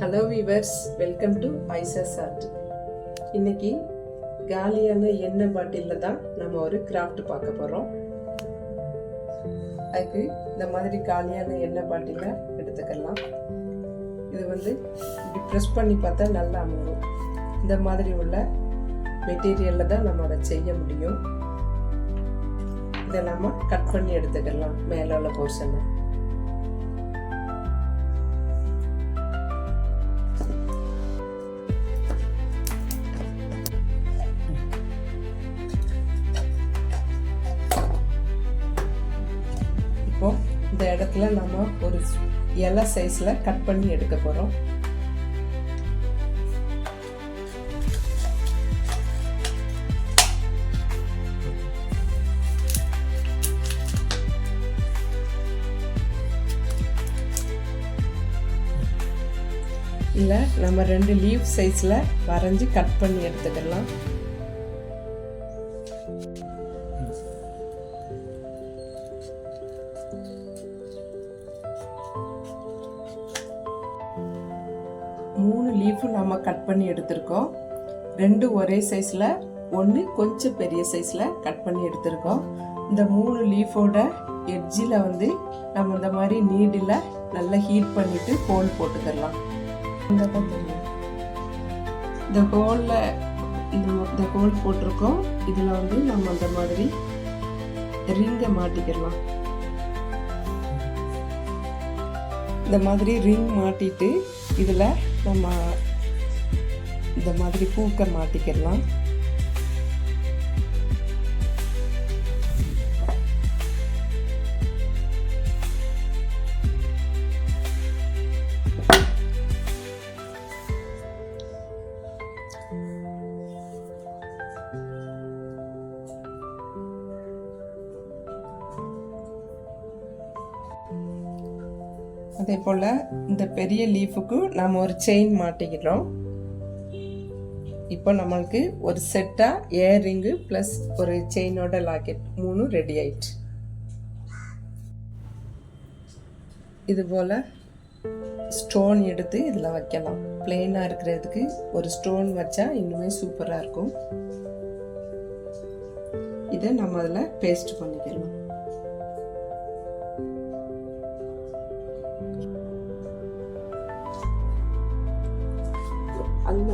Hello viewers, welcome to ஐசஸ் art. இன்னைக்கு காலியான எண்ணெய் பாட்டிலில் தான் நம்ம ஒரு கிராஃப்ட் பார்க்க போகிறோம். அதுக்கு இந்த மாதிரி காலியான எண்ணெய் பாட்டிலை எடுத்துக்கலாம். இது இப்படி ப்ரெஸ் பண்ணி பார்த்தா நல்லா அமையும். இந்த மாதிரி உள்ள மெட்டீரியலில் தான் நம்ம அதை செய்ய முடியும். இதை நம்ம கட் பண்ணி எடுத்துக்கலாம் மேலே உள்ள போர்ஷனை. இந்த இடத்துல நம்ம ஒரு இலை சைஸ்ல கட் பண்ணி எடுக்க போறோம். இல்ல நம்ம 2 லீஃப் சைஸ்ல வரைஞ்சி கட் பண்ணி எடுத்துக்கலாம். மூணு லீஃபு நம்ம கட் பண்ணி எடுத்திருக்கோம். 2 ஒரே சைஸில், 1 கொஞ்சம் பெரிய சைஸில் கட் பண்ணி எடுத்திருக்கோம். இந்த 3 லீஃபோட எட்ஜில் நம்ம இந்த மாதிரி நீடில் நல்லா ஹீட் பண்ணிட்டு ஹோல் போட்டுக்கலாம். இந்த ஹோலில் இந்த ஹோல் போட்டிருக்கோம். இதில் நம்ம அந்த மாதிரி ரிங்கை மாட்டிக்கலாம். இந்த மாதிரி ரிங் மாட்டிட்டு இதில் நம்ம இந்த மாதிரி பூக்க மாட்டிக்கலாம். அதே போல் இந்த பெரிய லீஃபுக்கு நம்ம ஒரு செயின் மாட்டிக்கிறோம். இப்போ நம்மளுக்கு ஒரு செட்டாக இயரிங்கு ப்ளஸ் ஒரு செயினோட லாக்கெட் 3 ரெடி ஆயிடுச்சு. இது போல் ஸ்டோன் எடுத்து இதில் வைக்கலாம். பிளெயினாக இருக்கிறதுக்கு ஒரு ஸ்டோன் வச்சா இன்னுமே சூப்பராக இருக்கும். இதை நம்ம அதில் பேஸ்ட் பண்ணிக்கலாம். அந்த